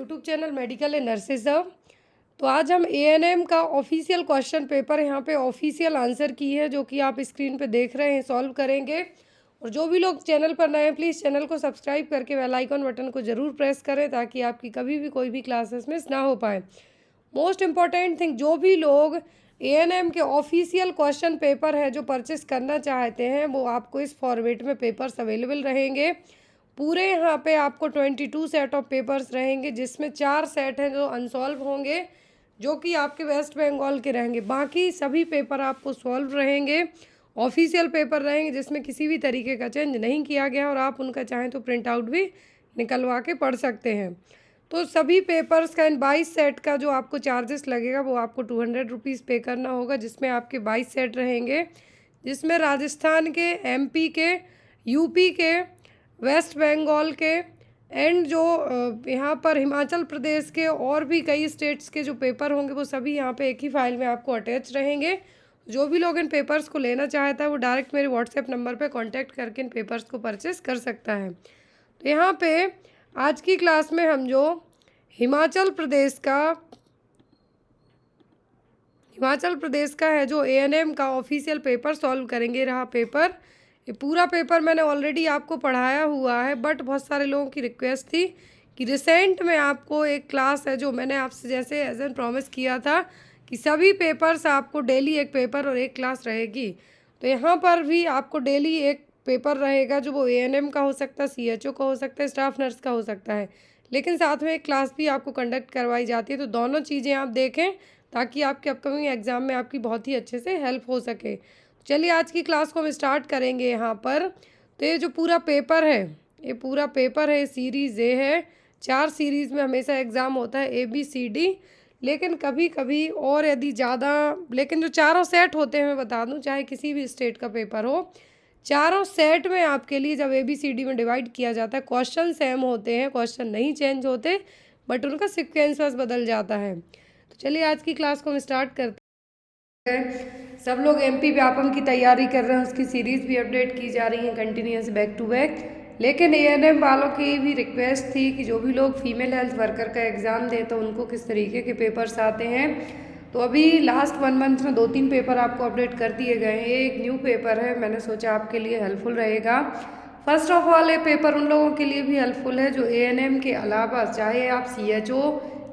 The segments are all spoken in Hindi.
YouTube channel medical and nurses hub. तो आज हम एएनएम का ऑफिशियल क्वेश्चन पेपर यहाँ पे ऑफिशियल आंसर की है जो कि आप स्क्रीन पे देख रहे हैं, सॉल्व करेंगे। और जो भी लोग चैनल पर नए हैं प्लीज़ चैनल को सब्सक्राइब करके बेल आइकन बटन को ज़रूर प्रेस करें ताकि आपकी कभी भी कोई भी क्लासेस मिस ना हो पाए। मोस्ट इम्पॉर्टेंट थिंग, जो भी लोग एएनएम के ऑफिशियल क्वेश्चन पेपर है जो परचेस करना चाहते हैं वो आपको इस फॉर्मेट में पेपर्स अवेलेबल रहेंगे। पूरे यहाँ पे आपको 22 सेट ऑफ पेपर्स रहेंगे जिसमें 4 सेट हैं जो अनसॉल्व होंगे जो कि आपके वेस्ट बंगाल के रहेंगे। बाकी सभी पेपर आपको सॉल्व रहेंगे, ऑफिशियल पेपर रहेंगे जिसमें किसी भी तरीके का चेंज नहीं किया गया और आप उनका चाहें तो प्रिंट आउट भी निकलवा के पढ़ सकते हैं। तो सभी पेपर्स का इन 22 सेट का जो आपको चार्जेस लगेगा वो आपको 200 रुपीज़ पे करना होगा, जिसमें आपके 22 सेट रहेंगे, जिसमें राजस्थान के, एमपी के, यूपी के, वेस्ट बंगाल के एंड जो यहाँ पर हिमाचल प्रदेश के और भी कई स्टेट्स के जो पेपर होंगे वो सभी यहाँ पे एक ही फाइल में आपको अटैच रहेंगे। जो भी लोग इन पेपर्स को लेना चाहता है वो डायरेक्ट मेरे व्हाट्सएप नंबर पे कांटेक्ट करके इन पेपर्स को परचेस कर सकता है। तो यहाँ पे आज की क्लास में हम जो हिमाचल प्रदेश का है जो एएनएम का ऑफिशियल पेपर सॉल्व करेंगे। रहा पेपर, ये पूरा पेपर मैंने ऑलरेडी आपको पढ़ाया हुआ है, बट बहुत सारे लोगों की रिक्वेस्ट थी कि रिसेंट में आपको एक क्लास है जो मैंने आपसे जैसे एज एन प्रॉमिस किया था कि सभी पेपर्स आपको डेली एक पेपर और एक क्लास रहेगी। तो यहाँ पर भी आपको डेली एक पेपर रहेगा जो वो एएनएम का हो सकता है, सीएचओ का हो सकता है, स्टाफ नर्स का हो सकता है, लेकिन साथ में एक क्लास भी आपको कंडक्ट करवाई जाती है। तो दोनों चीज़ें आप देखें ताकि आपके अपकमिंग एग्ज़ाम में आपकी बहुत ही अच्छे से हेल्प हो सके। चलिए आज की क्लास को हम स्टार्ट करेंगे यहाँ पर। तो ये जो पूरा पेपर है, ये पूरा पेपर है, सीरीज़ ए है। 4 सीरीज़ में हमेशा एग्ज़ाम होता है ABCD, लेकिन कभी कभी और यदि ज़्यादा, लेकिन जो चारों सेट होते हैं मैं बता दूं, चाहे किसी भी स्टेट का पेपर हो, चारों सेट में आपके लिए जब ABCD में डिवाइड किया जाता है क्वेश्चन सेम होते हैं, क्वेश्चन नहीं चेंज होते, बट उनका सिक्वेंस बस बदल जाता है। तो चलिए आज की क्लास को हम स्टार्ट करते हैं। सब लोग MP व्यापम की तैयारी कर रहे हैं, उसकी सीरीज़ भी अपडेट की जा रही है कंटिन्यूस बैक टू बैक। लेकिन एएनएम वालों की भी रिक्वेस्ट थी कि जो भी लोग फीमेल हेल्थ वर्कर का एग्ज़ाम दें तो उनको किस तरीके के पेपर्स आते हैं। तो अभी लास्ट 1 मंथ में 2-3 पेपर आपको अपडेट कर दिए गए हैं। ये एक न्यू पेपर है, मैंने सोचा आपके लिए हेल्पफुल रहेगा। फर्स्ट ऑफ ऑल ये पेपर उन लोगों के लिए भी हेल्पफुल है जो एएनएम के अलावा चाहे आप CHO,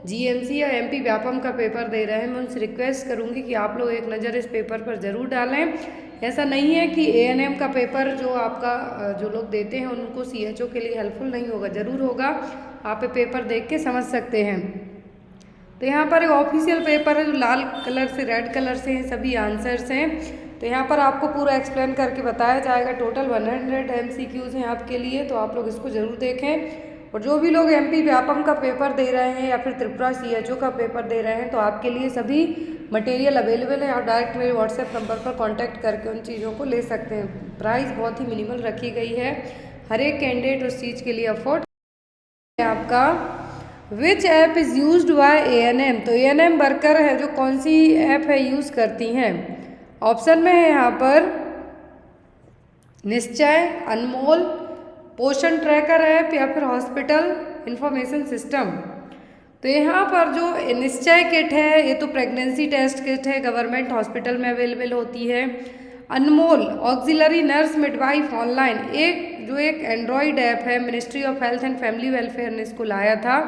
GMC या MP व्यापम का पेपर दे रहे हैं। मैं उनसे रिक्वेस्ट करूंगी कि आप लोग एक नज़र इस पेपर पर ज़रूर डालें। ऐसा नहीं है कि एएनएम का पेपर जो आपका जो लोग देते हैं उनको CHO के लिए हेल्पफुल नहीं होगा, ज़रूर होगा। आप ये पेपर देख के समझ सकते हैं। तो यहाँ पर एक ऑफिशियल पेपर है जो लाल कलर से रेड कलर से हैं, सभी आंसर्स हैं। तो यहाँ पर आपको पूरा एक्सप्लेन करके बताया जाएगा। टोटल 100 MCQs हैं आपके लिए, तो आप लोग इसको ज़रूर देखें। और जो भी लोग MP व्यापम का पेपर दे रहे हैं या फिर त्रिपुरा CHO का पेपर दे रहे हैं तो आपके लिए सभी मटेरियल अवेलेबल है। आप डायरेक्ट मेरे व्हाट्सएप नंबर पर कांटेक्ट करके उन चीज़ों को ले सकते हैं। प्राइस बहुत ही मिनिमल रखी गई है, हर एक कैंडिडेट उस चीज़ के लिए अफोर्ड है। आपका विच app is used by ANM, तो एएनएम वर्कर है जो कौन सी ऐप है यूज़ करती हैं। ऑप्शन में है यहाँ पर निश्चय, अनमोल, पोषण ट्रैकर ऐप या फिर हॉस्पिटल इंफॉर्मेशन सिस्टम। तो यहाँ पर जो निश्चय किट है ये तो प्रेगनेंसी टेस्ट किट है, गवर्नमेंट हॉस्पिटल में अवेलेबल होती है। अनमोल ऑक्सिलरी नर्स मिडवाइफ ऑनलाइन, एक एंड्रॉयड ऐप है, ministry of health and family welfare ने इसको लाया था।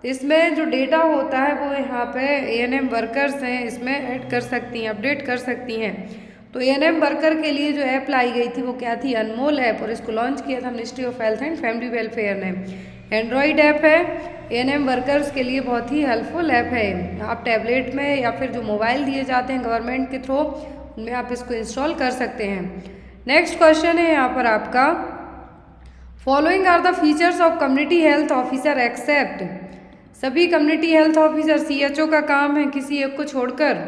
इसमें जो डेटा होता है वो यहाँ पे एएनएम वर्कर्स हैं इसमें ऐड कर सकती हैं, अपडेट कर सकती हैं। तो एएनएम वर्कर के लिए जो ऐप लाई गई थी वो क्या थी, अनमोल ऐप, और इसको लॉन्च किया था ministry of health and family welfare ने। एंड्रॉयड ऐप है, एएनएम वर्कर्स के लिए बहुत ही हेल्पफुल ऐप है। आप टैबलेट में या फिर जो मोबाइल दिए जाते हैं गवर्नमेंट के थ्रू उनमें आप इसको इंस्टॉल कर सकते हैं। नेक्स्ट क्वेश्चन है यहाँ पर आपका, following are the features of community health officer except, सभी कम्युनिटी हेल्थ ऑफिसर CHO का काम है किसी एक को छोड़कर।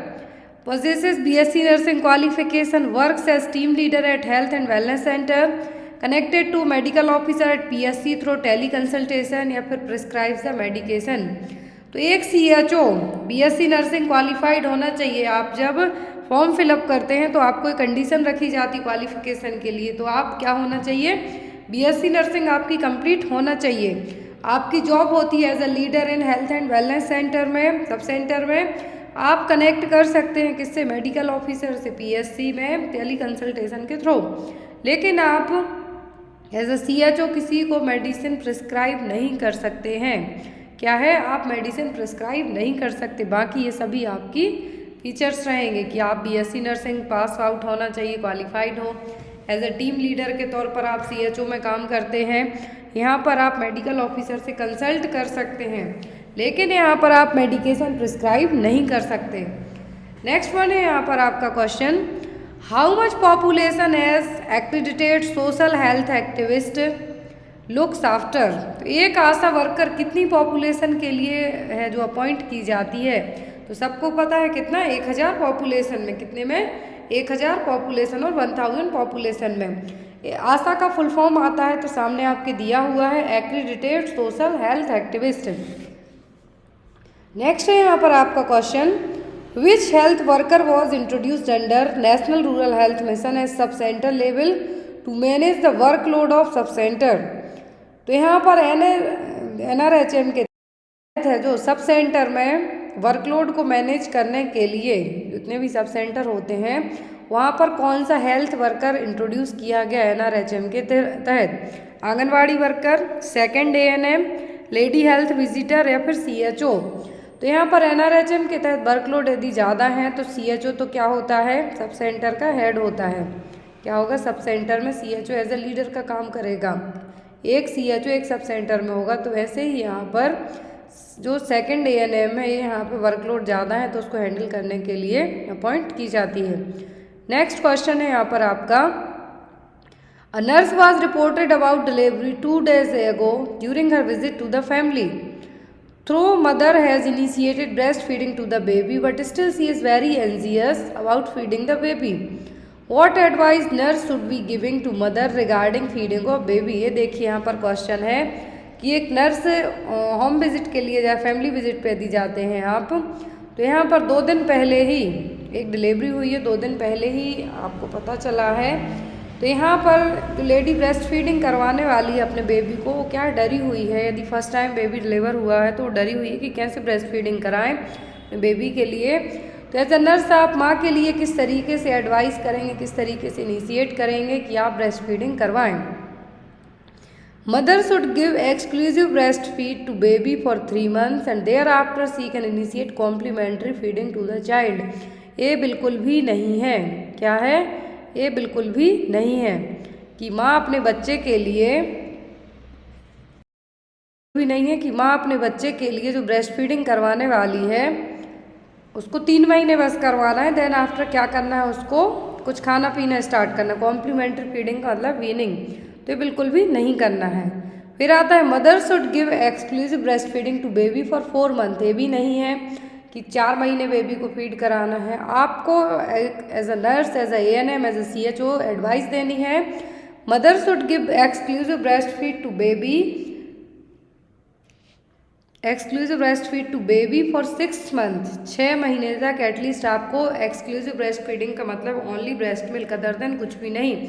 possesses BSc nursing qualification, works as team leader at health and wellness centre, connected to medical officer at PSC through teleconsultation या फिर प्रिस्क्राइब्स द मेडिकेशन। तो एक CHO BSc नर्सिंग क्वालिफाइड होना चाहिए। आप जब फॉर्म फिलअप करते हैं तो आपको एक कंडीशन रखी जाती क्वालिफिकेशन के लिए, तो आप क्या होना चाहिए, BSc नर्सिंग आपकी कंप्लीट होना चाहिए। आपकी जॉब होती है as a leader in health and wellness centre में, सब सेंटर में। आप कनेक्ट कर सकते हैं किससे, मेडिकल ऑफिसर से, पीएससी में टेली कंसल्टेशन के थ्रू। लेकिन आप एज अ सीएचओ किसी को मेडिसिन प्रिस्क्राइब नहीं कर सकते हैं। क्या है, आप मेडिसिन प्रिस्क्राइब नहीं कर सकते। बाकी ये सभी आपकी फीचर्स रहेंगे कि आप बीएससी नर्सिंग पास आउट होना चाहिए, क्वालिफाइड हो। एज अ टीम लीडर के तौर पर आप सीएचओ में काम करते हैं। यहाँ पर आप मेडिकल ऑफिसर से कंसल्ट कर सकते हैं, लेकिन यहाँ पर आप मेडिकेशन प्रिस्क्राइब नहीं कर सकते। नेक्स्ट वन है यहाँ पर आपका question, how much population as accredited social health activist looks after. तो एक आशा वर्कर कितनी पॉपुलेशन के लिए है जो अपॉइंट की जाती है। तो सबको पता है कितना, 1000 पॉपुलेशन में, कितने में, 1000 पॉपुलेशन और 1000 पॉपुलेशन में। आशा का फुल फॉर्म आता है तो सामने आपके दिया हुआ है, accredited social health activist. Next है यहाँ पर आपका question, which health worker was introduced under national rural health mission as sub centre level to manage the workload of sub centre. तो यहाँ पर NRHM के तहत है जो सब सेंटर में वर्कलोड को मैनेज करने के लिए जितने भी सब सेंटर होते हैं वहाँ पर कौन सा हेल्थ वर्कर इंट्रोड्यूस किया गया NRHM के तहत, anganwadi worker, second ANM, lady health visitor या फिर CHO। तो यहाँ पर NRHM के तहत वर्कलोड यदि ज़्यादा है तो CHO तो क्या होता है, सब सेंटर का हेड होता है। क्या होगा, सब सेंटर में CHO एज ए लीडर का काम करेगा। एक CHO एक सब सेंटर में होगा। तो ऐसे ही यहाँ पर जो सेकंड ANM है, यहाँ पे वर्कलोड ज़्यादा है तो उसको हैंडल करने के लिए अपॉइंट की जाती है। नेक्स्ट क्वेश्चन है यहाँ पर आपका, a nurse was reported about delivery 2 days ago during her visit to the family. Throw mother has initiated breast feeding to the baby but still she is very anxious about feeding the baby. What advice nurse should be giving to mother regarding feeding of baby. ये देखिए यहाँ पर क्वेश्चन है कि एक नर्स होम विजिट के लिए या फैमिली विजिट पे दी जाते हैं आप, तो यहाँ पर 2 दिन पहले ही एक डिलीवरी हुई है, 2 दिन पहले ही आपको पता चला है। तो यहाँ पर जो लेडी ब्रेस्ट फीडिंग करवाने वाली है अपने बेबी को, वो क्या डरी हुई है। यदि फर्स्ट टाइम बेबी डिलीवर हुआ है तो वो डरी हुई है कि कैसे ब्रेस्ट फीडिंग कराएं अपने बेबी के लिए। तो एज अ नर्स आप माँ के लिए किस तरीके से एडवाइस करेंगे, किस तरीके से इनिशिएट करेंगे कि आप ब्रेस्ट फीडिंग करवाएं। Mother should give exclusive breast feed to baby for 3 months and thereafter she can initiate complementary feeding to the child. ये बिल्कुल भी नहीं है, क्या है, ये बिल्कुल भी नहीं है कि माँ अपने बच्चे के लिए, भी नहीं है कि माँ अपने बच्चे के लिए जो ब्रेस्ट फीडिंग करवाने वाली है उसको 3 महीने बस करवाना है, देन आफ्टर क्या करना है, उसको कुछ खाना पीना स्टार्ट करना। कॉम्प्लीमेंट्री फीडिंग का मतलब वीनिंग, तो ये बिल्कुल भी नहीं करना है। फिर आता है mother should give exclusive breast feeding to baby for 4 months। ये भी नहीं है कि 4 महीने बेबी को फीड कराना है। आपको as a nurse, as a ANM, as a CHO advice देनी है, mother should give exclusive breast feed to baby, exclusive breast feed to baby for 6 months। 6 महीने तक एटलीस्ट आपको एक्सक्लूसिव ब्रेस्ट फीडिंग का मतलब only breast milk, other than कुछ भी नहीं।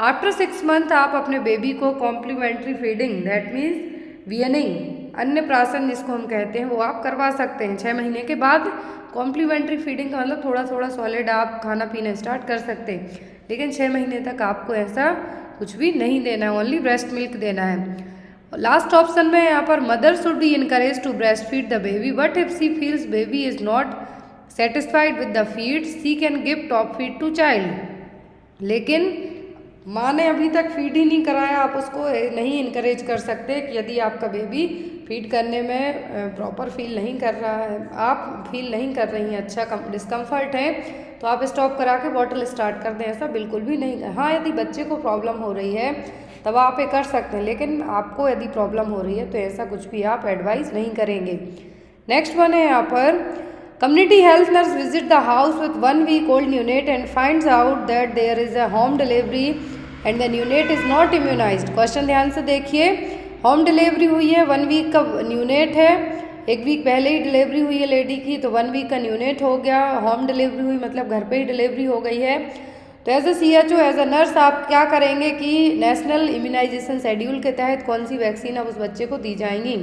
आफ्टर 6 months आप अपने बेबी को complementary feeding, that means weaning, Annaprashan जिसको हम कहते हैं, वो आप करवा सकते हैं। 6 महीने के बाद कॉम्प्लीमेंट्री फीडिंग का मतलब थोड़ा थोड़ा सॉलिड आप खाना पीना स्टार्ट कर सकते हैं, लेकिन 6 महीने तक आपको ऐसा कुछ भी नहीं देना है, ओनली ब्रेस्ट मिल्क देना है। लास्ट ऑप्शन में यहाँ पर mother should be encourage to breast feed the baby but if she feels baby is not satisfied with the feed she can give top feed to child. लेकिन माँ ने अभी तक फीड ही नहीं कराया, आप उसको नहीं इनकरेज कर सकते कि यदि आपका बेबी फीड करने में प्रॉपर फील नहीं कर रहा है, आप फील नहीं कर रही हैं, अच्छा डिस्कम्फर्ट है, तो आप स्टॉप करा के बॉटल स्टार्ट कर दें, ऐसा बिल्कुल भी नहीं। हाँ, यदि बच्चे को प्रॉब्लम हो रही है तब आप ये कर सकते हैं, लेकिन आपको यदि प्रॉब्लम हो रही है तो ऐसा कुछ भी आप एडवाइस नहीं करेंगे। नेक्स्ट वन है यहाँ पर, community health nurse visit the house with 1 week old neonate and finds out that there is a home delivery and the neonate is not immunised. Question ध्यान से देखिए, होम डिलीवरी हुई है, 1 week का न्यूनेट है, 1 week पहले ही डिलीवरी हुई है लेडी की, तो 1 week का न्यूनेट हो गया। होम डिलीवरी हुई मतलब घर पे ही डिलीवरी हो गई है। तो as a CHO as a nurse आप क्या करेंगे कि नेशनल इम्यूनाइजेशन शेड्यूल के तहत कौन सी वैक्सीन अब उस बच्चे को दी जाएंगी।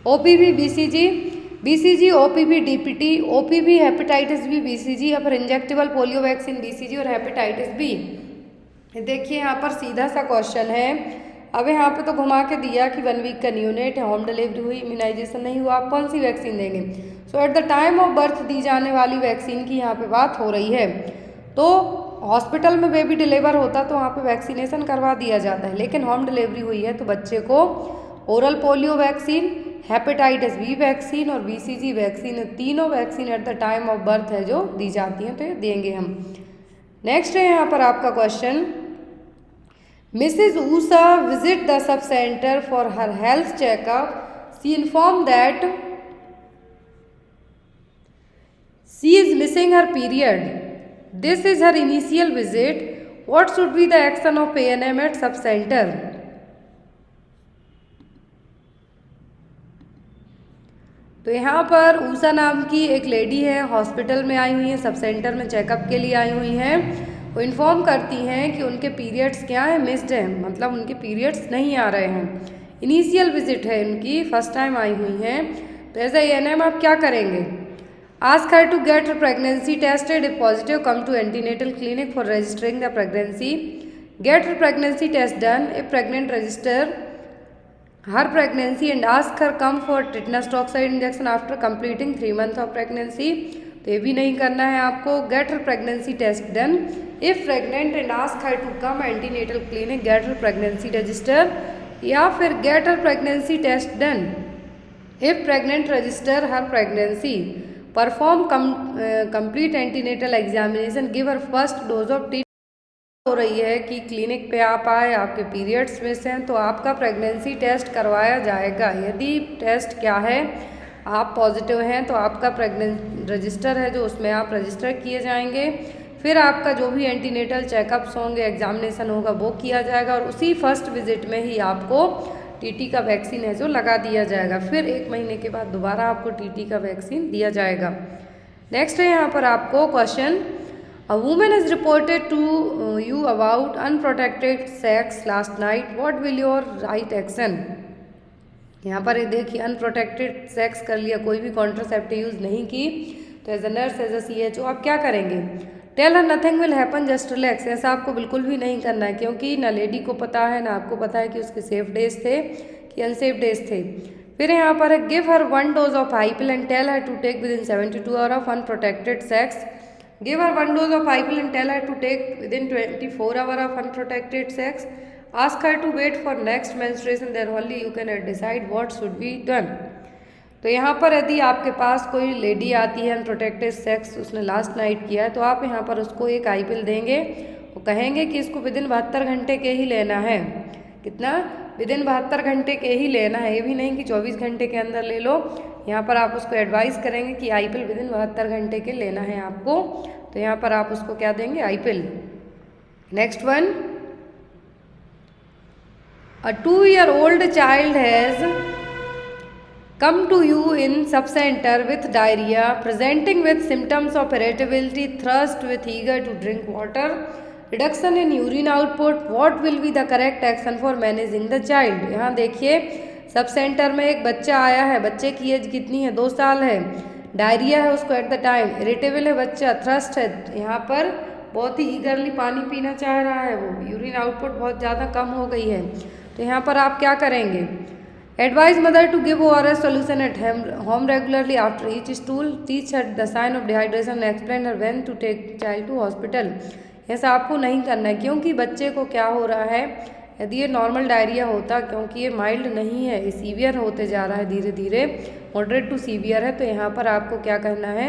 OPV BCG OPV DPT OPV hepatitis B BCG या फिर इंजेक्टेबल पोलियो वैक्सीन BCG और हेपेटाइटिस B। देखिए यहाँ पर सीधा सा क्वेश्चन है। अब यहाँ पे तो घुमा के दिया कि 1 वीक का न्यूनेट है, होम डिलीवरी हुई, इम्यूनाइजेशन नहीं हुआ, आप कौन सी वैक्सीन देंगे। So at the time of birth दी जाने वाली वैक्सीन की यहाँ पे बात हो रही है। तो हॉस्पिटल में बेबी डिलीवर होता तो वहाँ पे वैक्सीनेशन करवा दिया जाता है, लेकिन होम डिलीवरी हुई है तो बच्चे को oral polio vaccine, hepatitis B vaccine और BCG वैक्सीन, तीनों vaccine eight the time of birth है जो दी जाती हैं, तो ये देंगे हम। नेक्स्ट है यहाँ पर आपका question, Mrs. Usha visit the sub center for her health checkup. She informed that she is missing her period. This is her initial visit. What should be the action of A&M at sub center? तो यहाँ पर ऊषा नाम की एक लेडी है, हॉस्पिटल में आई हुई है, सब सेंटर में चेकअप के लिए आई हुई हैं। वो इन्फॉर्म करती हैं कि उनके पीरियड्स क्या है, मिस्ड है, मतलब उनके पीरियड्स नहीं आ रहे हैं। इनिशियल विजिट है उनकी, फर्स्ट टाइम आई हुई हैं। तो एज A&M आप क्या करेंगे, ask her to get pregnancy tested, if positive come to antenatal clinic for registering the pregnancy, get pregnancy test done, if pregnant register her pregnancy and ask her come for tetanus toxoid injection after completing 3 months of pregnancy. तो ये भी नहीं करना है आपको। Get her pregnancy test done, if pregnant and ask her to come antenatal clinic, get her pregnancy register, या फिर gate her pregnancy test done, if pregnant register her pregnancy, perform complete antenatal examination, give her first dose of T. हो रही है कि क्लिनिक पे आप आए, आपके पीरियड्स मिस हैं, तो आपका प्रेगनेंसी टेस्ट करवाया जाएगा। यदि टेस्ट क्या है, आप पॉजिटिव हैं तो आपका प्रेगनेंट रजिस्टर है जो उसमें आप रजिस्टर किए जाएंगे। फिर आपका जो भी एंटीनेटल चेकअप्स होंगे, एग्जामिनेशन होगा, वो किया जाएगा और उसी फर्स्ट विजिट में ही आपको TT का वैक्सीन है जो लगा दिया जाएगा। फिर 1 महीने के बाद दोबारा आपको TT का वैक्सीन दिया जाएगा। नेक्स्ट है यहाँ पर आपको question, A woman is reported to you about unprotected sex last night. What will your right action? यहाँ पर देखिए अनप्रोटेक्टेड सेक्स कर लिया, कोई भी कॉन्ट्रासेप्टिव यूज़ नहीं की, तो as a nurse as a CHO आप क्या करेंगे, tell her nothing will happen just relax. ऐसा आपको बिल्कुल भी नहीं करना है, क्योंकि ना लेडी को पता है ना आपको पता है कि उसके सेफ डेज थे कि अनसेफ डेज थे। फिर यहाँ पर है give her 1 dose of IPL and tell her to take within 72 hours of unprotected sex. Give her 1 dose of IPL and tell her to take within 24 hours of unprotected sex. Ask her to wait for next menstruation, then only you can decide what should be done. तो यहाँ पर यदि आपके पास कोई लेडी आती है अनप्रोटेक्टेड सेक्स, उसने लास्ट नाइट किया है, तो आप यहाँ पर उसको एक IPL देंगे और कहेंगे कि इसको विदिन 72 घंटे के ही लेना है। कितना, विदिन 72 घंटे के ही लेना है, ये भी नहीं कि 24 घंटे के अंदर ले लो। यहाँ पर आप उसको एडवाइस करेंगे कि IPL विदिन 72 घंटे के लेना है आपको, तो यहाँ पर आप उसको क्या देंगे, IPL। Next one, a 2-year-old child has come to you in sub-center with diarrhea, presenting with symptoms of irritability, thirst with eager to drink water, reduction in urine output. What will be the correct action for managing the child? यहाँ देखिए सब सेंटर में एक बच्चा आया है, बच्चे की एज कितनी है, 2 साल है, डायरिया है उसको एट द टाइम, इरिटेबल है बच्चा, थ्रस्ट है, यहाँ पर बहुत ही ईगरली पानी पीना चाह रहा है, वो यूरिन आउटपुट बहुत ज़्यादा कम हो गई है। तो यहाँ पर आप क्या करेंगे, advise mother to give ORS solution at home regularly after each stool, teach her the sign of dehydration, explain her when to take child to hospital. ऐसा आपको नहीं करना है, क्योंकि बच्चे को क्या हो रहा है, यदि ये नॉर्मल डायरिया होता, क्योंकि ये माइल्ड नहीं है, ये सीवियर होते जा रहा है धीरे धीरे, मॉडरेट टू सीवियर है, तो यहाँ पर आपको क्या करना है,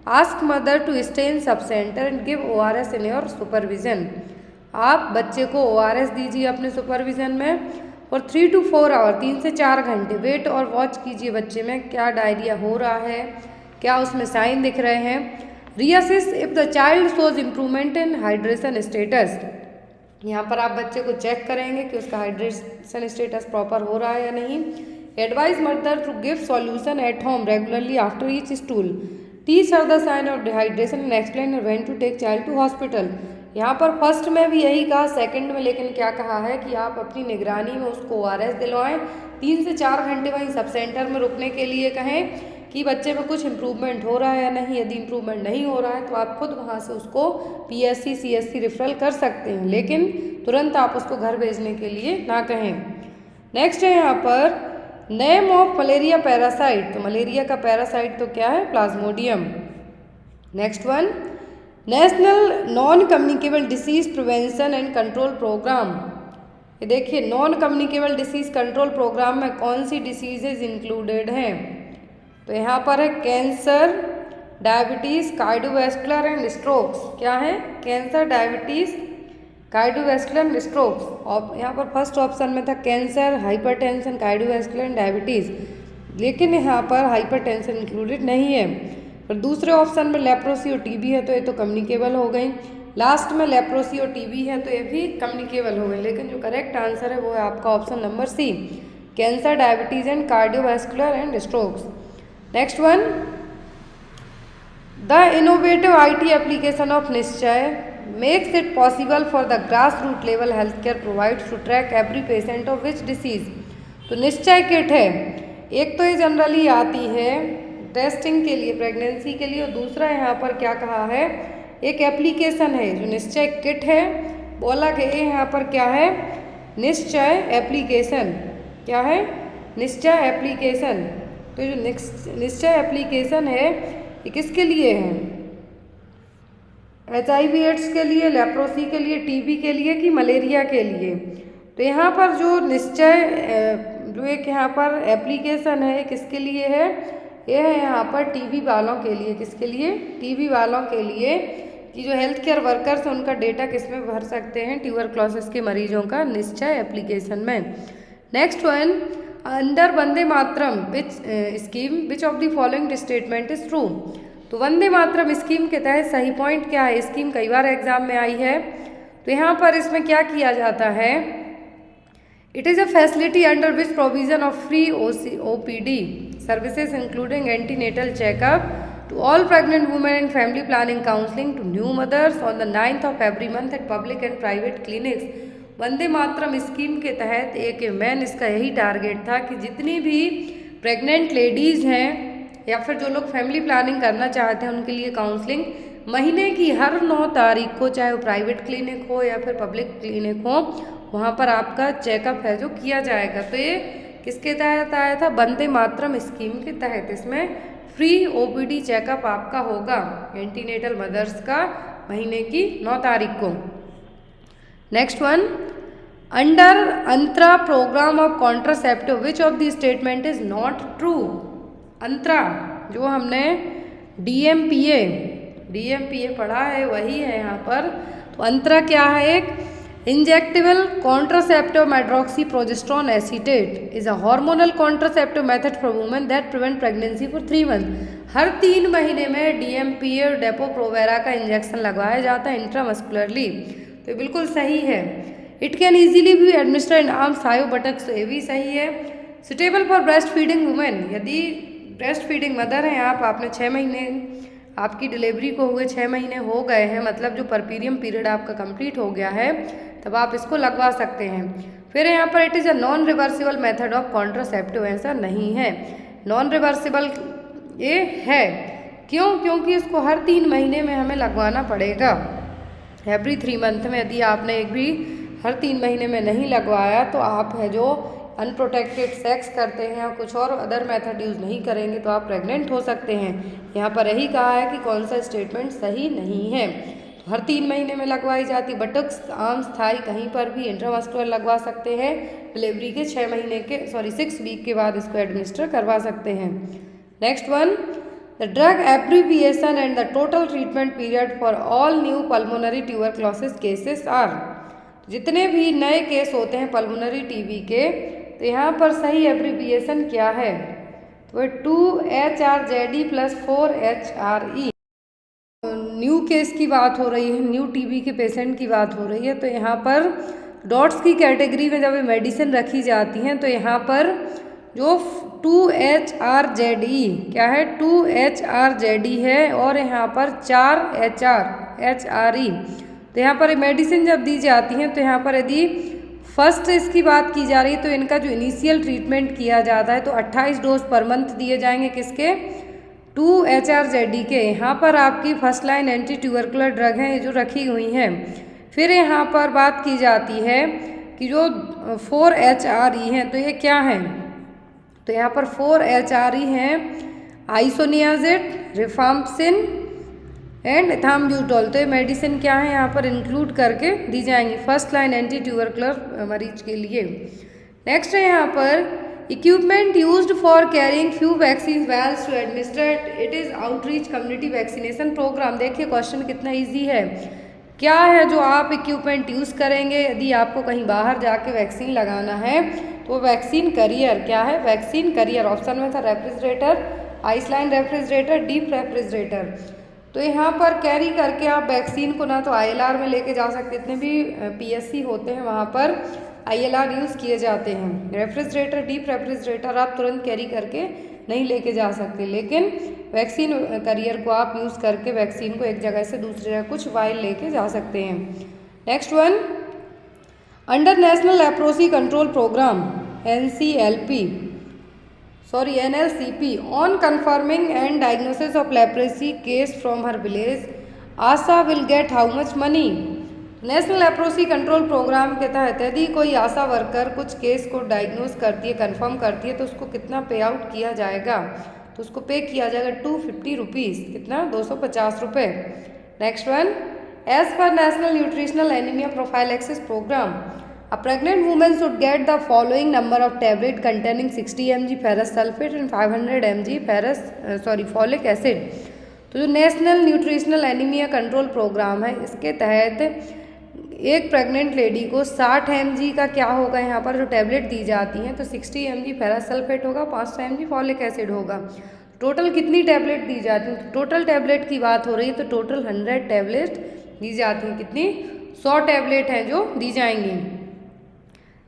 ask mother to stay in sub centre and give ORS in your supervision. आप बच्चे को ORS दीजिए अपने सुपरविजन में और 3 to 4 आवर, 3 से 4 घंटे वेट और वॉच कीजिए बच्चे में क्या डायरिया हो रहा है, क्या उसमें साइन दिख रहे हैं। Reassess if the child shows improvement in hydration status. यहाँ पर आप बच्चे को चेक करेंगे कि उसका हाइड्रेशन स्टेटस प्रॉपर हो रहा है या नहीं। Advise mother to give solution at home regularly after each stool, teach her the sign of dehydration and explain when to take child to hospital. यहाँ पर फर्स्ट में भी यही कहा, सेकंड में लेकिन क्या कहा है कि आप अपनी निगरानी में उसको ORS दिलवाएं, 3 से 4 घंटे वहीं सब सेंटर में रुकने के लिए कहें कि बच्चे में कुछ इम्प्रूवमेंट हो रहा है या नहीं। यदि इम्प्रूवमेंट नहीं हो रहा है तो आप खुद वहाँ से उसको PSC CSC रेफरल कर सकते हैं, लेकिन तुरंत आप उसको घर भेजने के लिए ना कहें। नेक्स्ट है यहाँ पर नेम ऑफ मलेरिया पैरासाइट। तो मलेरिया का पैरासाइट तो क्या है? Plasmodium. Next one, national non communicable disease prevention and control programme. ये देखिए, non communicable disease control programme में कौन सी डिसीजेज इंक्लूडेड हैं? तो यहाँ पर है cancer, diabetes, cardiovascular and strokes. क्या है? Cancer, diabetes, cardiovascular and strokes. और यहाँ पर फर्स्ट ऑप्शन में था cancer, hypertension, cardiovascular and diabetes, लेकिन यहाँ पर हाइपरटेंशन इंक्लूडेड नहीं है। और दूसरे ऑप्शन में लेप्रोसी और TB है, तो ये तो कम्युनिकेबल हो गई। लास्ट में लेप्रोसी और TB है, तो ये भी कम्युनिकेबल हो गई, लेकिन जो करेक्ट आंसर है वो है आपका option number C, cancer, diabetes and cardiovascular and strokes. Next one, the innovative IT application of निश्चय makes it possible for the grassroots level healthcare providers to track every patient of which disease। तो निश्चय किट है, एक तो ये जनरली आती है टेस्टिंग के लिए, प्रेगनेंसी के लिए, और दूसरा यहाँ पर क्या कहा है, एक एप्लीकेशन है जो निश्चय किट है। बोला गया यहाँ पर क्या है? निश्चय एप्लीकेशन। क्या है? निश्चय एप्लीकेशन। तो जो निश्चय एप्लीकेशन है ये किसके लिए है? HIV एड्स के लिए, लेप्रोसी के लिए, TB के लिए कि मलेरिया के लिए? तो यहाँ पर जो निश्चय जो एक यहाँ पर एप्लीकेशन है किसके लिए है? ये है यहाँ पर TB वालों के लिए। किसके लिए? TB वालों के लिए, कि जो हेल्थ केयर वर्कर्स हैं उनका डेटा किस में भर सकते हैं? ट्यूबरक्लोसिस के मरीजों का निश्चय एप्लीकेशन में। Next one, under Vande Mataram which scheme which of the following statement is true. तो वंदे मातरम स्कीम के तहत सही पॉइंट क्या है? स्कीम कई बार एग्जाम में आई है। तो यहाँ पर इसमें क्या किया जाता है? It is a facility under which provision of free OPD services including antenatal checkup to all pregnant women and family planning counseling to new mothers on the 9th of every month at public and private clinics। Vande Mataram scheme के तहत एक मेन इसका यही टारगेट था कि जितनी भी प्रेग्नेंट लेडीज़ हैं या फिर जो लोग फैमिली प्लानिंग करना चाहते हैं उनके लिए काउंसलिंग महीने की हर 9 तारीख को, चाहे वो प्राइवेट क्लिनिक हो या फिर पब्लिक क्लिनिक हो, वहाँ पर आपका चेकअप है जो किया जाएगा। तो ये किसके तहत आया था? वंदे मातरम स्कीम के तहत। इसमें फ्री OPD चेकअप आपका होगा एंटीनेटल मदर्स का महीने की 9 तारीख को। Next one, under Antara program of contraceptive which of the statement is not true. Antara जो हमने DMPA पढ़ा है वही है यहाँ पर। तो अंतरा क्या है? एक injectable contraceptive medroxyprogesterone acetate is a hormonal contraceptive method for women that prevent pregnancy for 3 month. हर 3 महीने में DMPA और डेपो-प्रोवेरा का इंजेक्शन लगवाया जाता है इंट्रामस्कुलरली। तो ये बिल्कुल सही है। It can easily be administered in arms, thigh, buttocks. तो ये भी सही है। Suitable for breast feeding women, यदि ब्रेस्ट फीडिंग मदर हैं आप, आपने 6 महीने, आपकी डिलीवरी को हुए 6 महीने हो गए हैं, मतलब जो परपीरियम पीरियड आपका कंप्लीट हो गया है, तब आप इसको लगवा सकते हैं। फिर यहाँ पर it is a non reversible method of contraceptive, ऐसा नहीं है। नॉन रिवर्सिबल ये है, क्यों? क्योंकि इसको हर 3 महीने में हमें लगवाना पड़ेगा, एवरी 3 मंथ में। यदि आपने एक भी हर 3 महीने में नहीं लगवाया तो आप है जो अनप्रोटेक्टेड सेक्स करते हैं या कुछ और अदर मेथड यूज़ नहीं करेंगे तो आप प्रेग्नेंट हो सकते हैं। यहाँ पर यही कहा है कि कौन सा स्टेटमेंट सही नहीं है। तो हर 3 महीने में लगवाई जाती, बटक्स, आर्म्स, थाई कहीं पर भी इंट्रामस्कुलर लगवा सकते हैं। डिलीवरी के 6 वीक के बाद इसको एडमिनिस्टर करवा सकते हैं। Next one, the drug abbreviation and the total treatment period for all new pulmonary tuberculosis cases are. जितने भी नए केस होते हैं पल्मोनरी TB के, तो यहाँ पर सही एब्रीविएशन क्या है? तो 2HRZE + 4HRE। न्यू केस की बात हो रही है, न्यू TB के पेशेंट की बात हो रही है। तो यहाँ पर डॉट्स की कैटेगरी में जब मेडिसिन रखी जाती हैं तो यहाँ पर जो 2HRZE क्या है? 2HRZE है और यहाँ पर 4HRE। तो यहाँ पर मेडिसिन जब दी जाती हैं तो यहाँ पर यदि फर्स्ट इसकी बात की जा रही है तो इनका जो इनिशियल ट्रीटमेंट किया जाता है तो 28 डोज पर मंथ दिए जाएंगे किसके, 2-HRZD के। यहाँ पर आपकी first line anti tubercular drug हैं जो रखी हुई हैं। फिर यहाँ पर बात की जाती है कि जो 4HRE हैं तो ये क्या हैं, तो यहाँ पर 4HRE हैं आइसोनियाजेड, रिफाम्पसिन एंड इथाम्ब्यूटोल। तो ये मेडिसिन क्या है यहाँ पर इंक्लूड करके दी जाएंगी फर्स्ट लाइन एंटी ट्यूबरकुलर मरीज के लिए। नेक्स्ट है यहाँ पर equipment used for carrying few vaccine vials to administrate it is outreach community vaccination programme. देखिए क्वेश्चन कितना ईजी है। क्या है जो आप इक्विपमेंट यूज़ करेंगे यदि आपको कहीं बाहर जाके वैक्सीन लगाना है तो वैक्सीन करियर क्या है, वैक्सीन करियर। ऑप्शन में था refrigerator, ice lined refrigerator, deep refrigerator. तो यहाँ पर कैरी करके आप वैक्सीन को ना तो ILR में लेके जा सकते, जितने भी PSC होते हैं वहाँ पर ILR यूज़ किए जाते हैं। रेफ्रिजरेटर, डीप रेफ्रिजरेटर आप तुरंत कैरी करके नहीं लेके जा सकते, लेकिन वैक्सीन करियर को आप यूज़ करके वैक्सीन को एक जगह से दूसरी जगह कुछ वाइल लेके जा सकते हैं। Next one, under national leprosy control programme NLCP on confirming and diagnosis of leprosy case from her village, ASHA will get how much money? National leprosy control programme के तहत यदि कोई आशा वर्कर कुछ केस को डायग्नोस करती है, कंफर्म करती है तो उसको कितना पे आउट किया जाएगा, तो उसको पे किया जाएगा 250 रुपीज़, कितना 250 रुपये। Next one, as per national nutritional anaemia prophylaxis programme A pregnant woman should get the following number of tablet containing 60 mg ferrous sulfate and 500 mg folic acid। तो जो national nutritional anaemia control programme है इसके तहत एक प्रेग्नेंट लेडी को 60 mg का क्या होगा, यहाँ पर जो टैबलेट दी जाती हैं तो 60 mg फेरस सल्फेट होगा, 500 mg फॉलिक एसिड होगा। टोटल कितनी टैबलेट दी जाती हैं, तो टोटल टैबलेट की बात हो रही है तो टोटल 100 टैबलेट दी जाती हैं। कितनी, 100 टैबलेट हैं जो दी जाएंगी।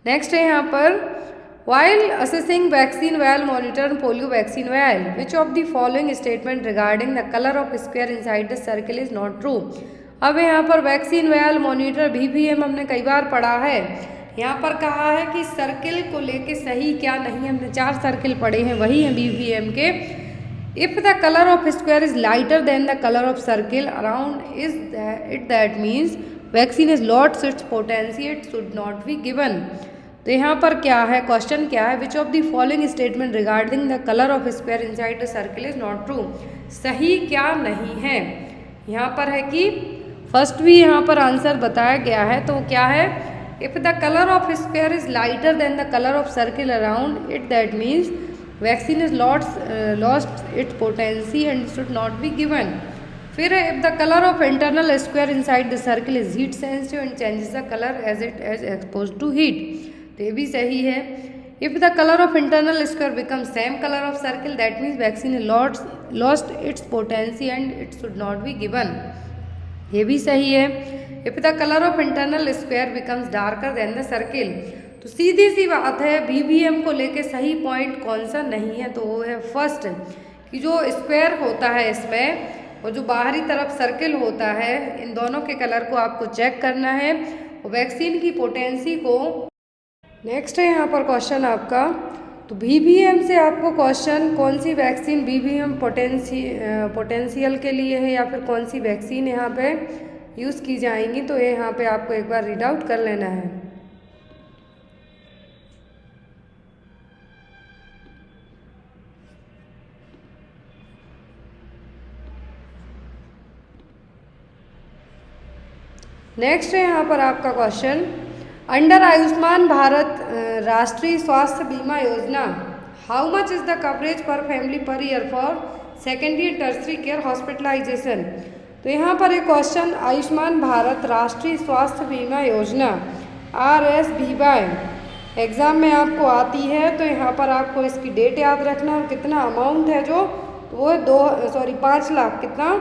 नेक्स्ट है यहाँ पर while assessing vaccine well monitor polio vaccine well which of the following statement regarding the colour of square inside the circle is not true. अब यहाँ पर वैक्सीन वेल मॉनिटर VVM हमने कई बार पढ़ा है। यहाँ पर कहा है कि सर्किल को लेके सही क्या नहीं, हमने 4 सर्किल पढ़े हैं वही हैं VVM के। If the colour of square is lighter than the colour of circle around is it that means vaccine is lost its potency, it should not be given. तो यहाँ पर क्या है, क्वेश्चन क्या है, विच of the following statement regarding the colour of square inside the circle is not true, सही क्या नहीं है। यहाँ पर है कि फर्स्ट भी यहाँ पर आंसर बताया गया है, तो क्या है, if the colour of square is lighter than the colour of circle around it that means vaccine is lost its potency and should not be given. फिर if the colour of internal square inside the circle is heat sensitive and changes the colour as it as expose to heat, तो ये भी सही है। If the colour of internal square become same colour of circle that means vaccine is lost its potency and it should not be given, ये भी सही है। If the colour of internal square becomes darker then the circle, तो सीधी सी बात है VVM को लेके सही पॉइंट कौन सा नहीं है, तो वो है फर्स्ट कि जो स्क्वायर होता है इसमें और जो बाहरी तरफ सर्किल होता है, इन दोनों के कलर को आपको चेक करना है वैक्सीन की पोटेंसी को। नेक्स्ट है यहाँ पर क्वेश्चन आपका, तो VVM से आपको क्वेश्चन कौन सी वैक्सीन VVM पोटेंशियल के लिए है या फिर कौन सी वैक्सीन यहाँ पे यूज़ की जाएंगी, तो ये यहाँ पे आपको एक बार रीड आउट कर लेना है। नेक्स्ट है यहाँ पर आपका क्वेश्चन, अंडर आयुष्मान भारत राष्ट्रीय Swasthya Bima Yojana how much is the coverage per family per year for secondary tertiary care hospitalization. तो यहाँ पर एक क्वेश्चन, आयुष्मान भारत राष्ट्रीय स्वास्थ्य बीमा योजना RSBY एग्ज़ाम में आपको आती है, तो यहाँ पर आपको इसकी डेट याद रखना और कितना अमाउंट है जो, तो वो 5 लाख, कितना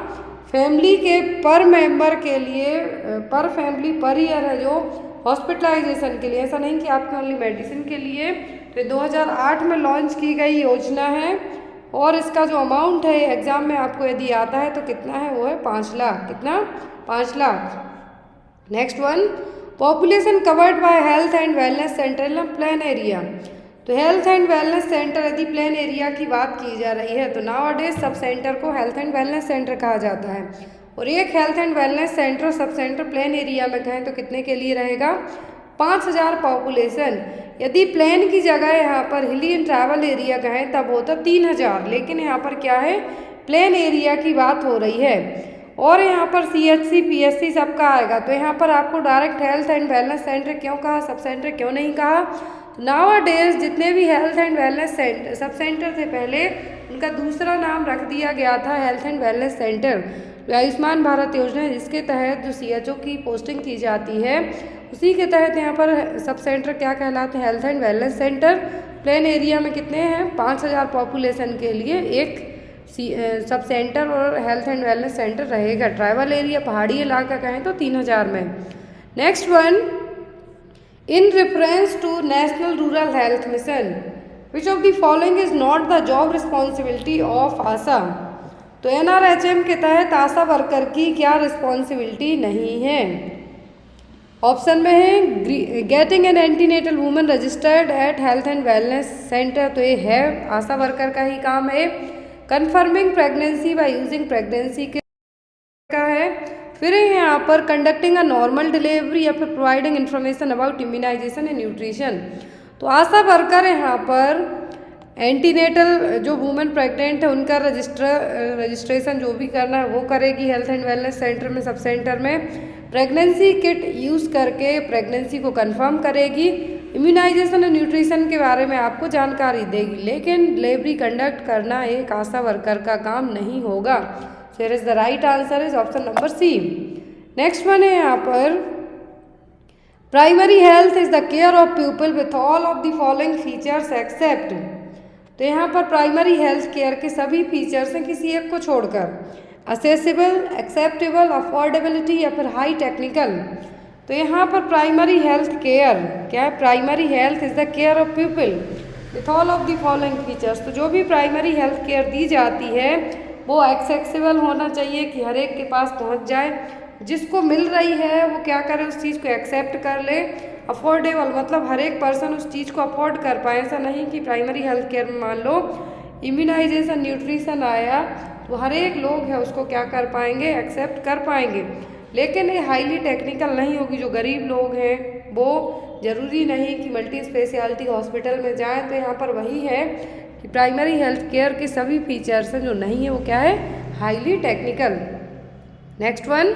फैमिली के पर मेंबर के लिए पर फैमिली पर ईयर है जो हॉस्पिटलाइजेशन के लिए, ऐसा नहीं कि आपके ओनली मेडिसिन के लिए। तो 2008 में लॉन्च की गई योजना है और इसका जो अमाउंट है एग्ज़ाम में आपको यदि आता है तो कितना है, वो है 5 लाख, कितना 5 lakh. Next one, population covered by health and wellness centre in plain area. तो हेल्थ एंड वेलनेस सेंटर यदि प्लेन एरिया की बात की जा रही है तो नाउअडेज सब सेंटर को हेल्थ एंड वेलनेस सेंटर कहा जाता है। और एक health and wellness centre sub centre plain area में कहें तो कितने के लिए रहेगा? 5000 पॉपुलेशन। यदि प्लेन की जगह यहाँ पर हिली एंड ट्रैवल एरिया कहें तब होता 3000, लेकिन यहाँ पर क्या है, प्लेन एरिया की बात हो रही है। और यहाँ पर CHC PSC सबका आएगा। तो यहाँ पर आपको direct health and wellness centre क्यों कहा, सब सेंटर क्यों नहीं कहा? नाउअडेज जितने भी health and wellness centre sub centre थे पहले, उनका दूसरा नाम रख दिया गया था health and wellness centre. Ayushman Bharat योजना जिसके तहत जो CHO की पोस्टिंग की जाती है उसी के तहत यहाँ पर सब सेंटर क्या कहलाते हैं? Health and wellness centre. Plain area में कितने हैं? 5000 पॉपुलेशन के लिए एक सब सेंटर और हेल्थ एंड वेलनेस सेंटर रहेगा। ट्राइबल एरिया पहाड़ी इलाका कहें तो 3000 में। Next one, in reference to national rural health mission which of the following is not the job responsibility of ASHA. तो NRHM के तहत आशा वर्कर की क्या रिस्पॉन्सिबिलिटी नहीं है? ऑप्शन में है getting an antenatal woman registered eight health and wellness centre, तो ये है आशा वर्कर का ही काम है। Confirming pregnancy by using pregnancy के का है। फिर यहाँ पर कंडक्टिंग अ नॉर्मल डिलीवरी या फिर providing information about immunisation and nutrition. तो आशा वर्कर यहाँ पर एंटीनेटल जो वुमेन प्रेग्नेंट है उनका रजिस्ट्रेशन जो भी करना है वो करेगी हेल्थ एंड वेलनेस सेंटर में, सब सेंटर में। प्रेगनेंसी किट यूज़ करके प्रेगनेंसी को कंफर्म करेगी। इम्यूनाइजेशन और न्यूट्रिशन के बारे में आपको जानकारी देगी, लेकिन डिलीवरी कंडक्ट करना एक आशा वर्कर का काम नहीं होगा। So here is the right answer is option number C। Next one है यहाँ पर, primary health is the care of people with all of the following features except. तो यहाँ पर प्राइमरी हेल्थ केयर के सभी फीचर्स हैं किसी एक को छोड़कर, असेसिबल, एक्सेप्टेबल, अफोर्डेबिलिटी या फिर हाई टेक्निकल। तो यहाँ पर प्राइमरी हेल्थ केयर क्या है? Primary health is the care of people with all of the following features. तो जो भी प्राइमरी हेल्थ केयर दी जाती है वो एक्सेसिबल होना चाहिए कि हर एक के पास पहुँच जाए, जिसको मिल रही है वो क्या करे, उस चीज़ को एक्सेप्ट कर ले। अफोर्डेबल मतलब हर एक पर्सन उस चीज़ को अफोर्ड कर पाए। ऐसा नहीं कि प्राइमरी हेल्थ केयर में मान लो इम्यूनाइजेशन न्यूट्रिशन आया तो हर एक लोग है उसको क्या कर पाएंगे, एक्सेप्ट कर पाएंगे। लेकिन ये हाईली टेक्निकल नहीं होगी। जो गरीब लोग हैं वो ज़रूरी नहीं कि मल्टी स्पेशलिटी हॉस्पिटल में जाएँ। तो यहाँ पर वही है कि प्राइमरी हेल्थ केयर के सभी फीचर्स हैं जो नहीं है वो क्या है, highly technical. Next one,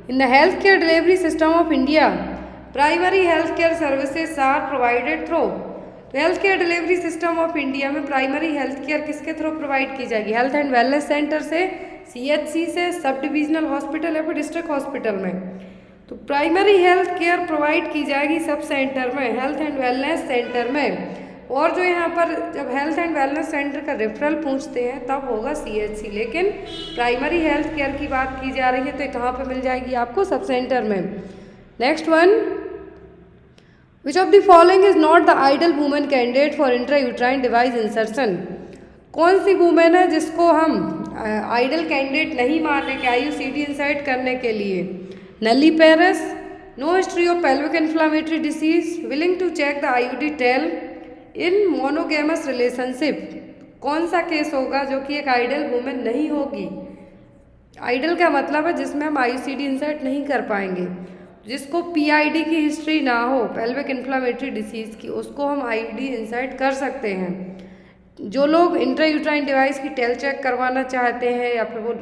in the health care delivery system of India primary health care services are provided through. तो health care delivery system of India में प्राइमरी हेल्थ केयर किसके थ्रू प्रोवाइड की जाएगी? हेल्थ एंड वेलनेस सेंटर से, CHC से, सब डिविजनल हॉस्पिटल या फिर डिस्ट्रिक्ट हॉस्पिटल में। तो प्राइमरी हेल्थ केयर प्रोवाइड की जाएगी सब सेंटर में, हेल्थ एंड वेलनेस सेंटर में। और जो यहाँ पर जब हेल्थ एंड वेलनेस सेंटर का रेफरल पूछते हैं तब होगा CHC, लेकिन प्राइमरी हेल्थ केयर की बात की जा रही है तो कहाँ पर मिल जाएगी आपको? सब सेंटर में। Next one, which of the following is not the ideal women candidate for intrauterine device insertion. कौन सी वुमेन है जिसको हम आइडल कैंडिडेट नहीं माने कि IUCD इंसर्ट करने के लिए? Nulliparous, no history of pelvic inflammatory disease, willing to check the IUD tail, in monogamous relationship. कौन सा केस होगा जो कि एक आइडल वुमेन नहीं होगी? आइडल का मतलब है जिसमें हम IUCD इंसर्ट नहीं कर पाएंगे, जिसको PID की हिस्ट्री ना हो, पेल्विक इन्फ्लामेटरी डिसीज़ की, उसको हम IUD इंसर्ट कर सकते हैं। जो लोग इंट्रायूट्राइन डिवाइस की टेल चेक करवाना चाहते हैं या फिर वो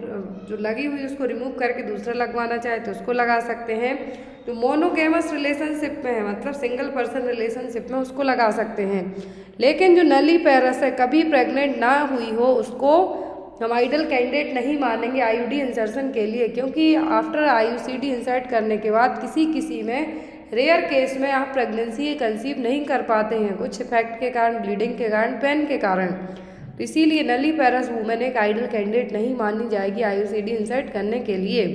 जो लगी हुई उसको रिमूव करके दूसरा लगवाना चाहे तो उसको लगा सकते हैं। जो मोनोगेमस रिलेशनशिप में है मतलब सिंगल पर्सन रिलेशनशिप में उसको लगा सकते हैं। लेकिन जो नलीपेरस है, कभी प्रेग्नेंट ना हुई हो, उसको हम आइडल कैंडिडेट नहीं मानेंगे IUD इंसर्शन के लिए, क्योंकि आफ्टर IUCD इंसर्ट करने के बाद किसी में रेयर केस में आप प्रेगनेंसी कंसीव नहीं कर पाते हैं, कुछ इफेक्ट के कारण, ब्लीडिंग के कारण, पेन के कारण। तो इसीलिए नलीपेरस वुमेन एक आइडल कैंडिडेट नहीं मानी जाएगी IUCD इंसर्ट करने के लिए।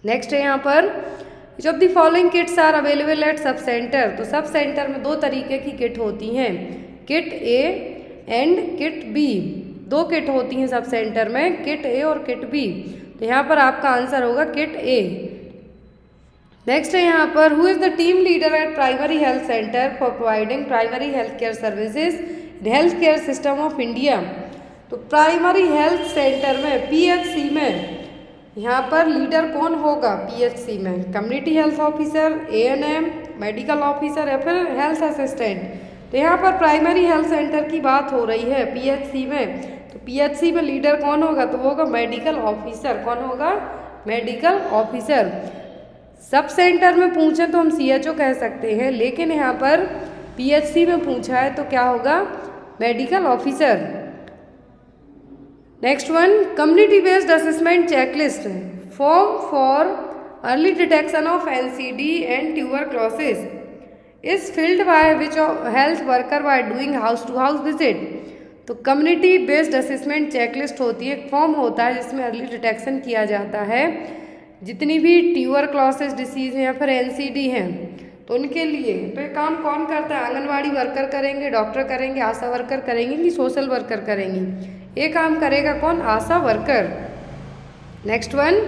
नेक्स्ट है यहाँ पर, which of the following kits are available at sub centre. तो सब सेंटर में दो तरीके की किट होती हैं, kit A and kit B। दो किट होती हैं सब सेंटर में, किट A और किट B। तो यहाँ पर आपका आंसर होगा किट A। नेक्स्ट है यहाँ पर, who is the team leader eight primary health centre for providing primary health care services in health care system of India. तो प्राइमरी हेल्थ सेंटर में, पीएचसी में, यहाँ पर लीडर कौन होगा पीएचसी में? Community health officer, ANM, medical officer या फिर हेल्थ असिस्टेंट। तो यहाँ पर प्राइमरी हेल्थ सेंटर की बात हो रही है पीएचसी में, तो पीएचसी में लीडर कौन होगा? तो वो होगा मेडिकल ऑफिसर। कौन होगा? Medical officer. सब सेंटर में पूछे तो हम सीएचओ कह सकते हैं, लेकिन यहाँ पर पीएचसी में पूछा है तो क्या होगा? Medical officer. Next one, community based assessment checklist form for early detection of NCD and tuberculosis is filled by which health worker by doing house to house visit. तो कम्युनिटी बेस्ड असेसमेंट चेकलिस्ट होती है, एक फॉर्म होता है जिसमें अर्ली डिटेक्शन किया जाता है। जितनी भी ट्यूबरक्लोसिस डिसीज़ हैं या फिर एनसीडी हैं तो उनके लिए तो ये काम कौन करता है? आंगनवाड़ी वर्कर करेंगे, डॉक्टर करेंगे, आशा वर्कर करेंगे कि सोशल वर्कर करेंगी? ये काम करेगा कौन? आशा वर्कर। Next one,